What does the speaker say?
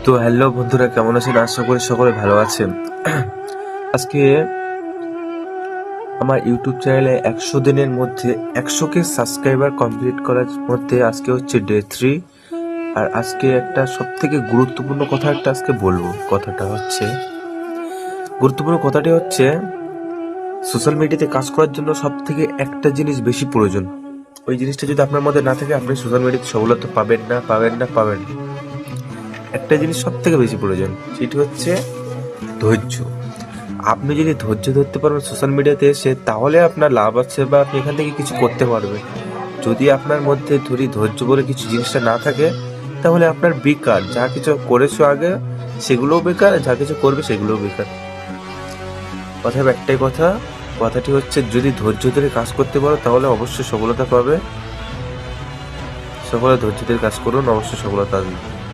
তো হ্যালো বন্ধুরা, কেমন আছেন? আশা করি সকলে ভালো আছেন। আজকে আমার ইউটিউব চ্যানেলে 100 দিনের মধ্যে 100কে সাবস্ক্রাইবার কমপ্লিট করার মধ্যে আজকে হচ্ছে ডে 3। আর আজকে একটা সব থেকে গুরুত্বপূর্ণ কথা আজকে বলবো। কথাটি হচ্ছে সোশ্যাল মিডিয়াতে কাজ করার জন্য সব থেকে একটা জিনিস বেশি প্রয়োজন। ওই জিনিসটা যদি আপনার মধ্যে না থাকে, আপনি সোশ্যাল মিডিয়াতে সফলতা পাবেন না। একটা জিনিস সব থেকে বেশি প্রয়োজন, সেটি হচ্ছে ধৈর্য। আপনি যদি ধৈর্য ধরতে পারবেন সোশ্যাল মিডিয়াতে এসে, তাহলে আপনার লাভ আছে বা আপনি এখান থেকে কিছু করতে পারবেন। যদি আপনার মধ্যে ধৈর্য বলে কিছু জিনিসটা না থাকে, তাহলে আপনার বেকার। যা কিছু করেছো আগে সেগুলোও বেকার, যা কিছু করবে সেগুলোও বেকার। কথাটি হচ্ছে, যদি ধৈর্য ধরে কাজ করতে পারো তাহলে অবশ্যই সফলতা পাবে। সকলে ধৈর্য ধরে কাজ করুন, অবশ্যই সফলতা আসবে।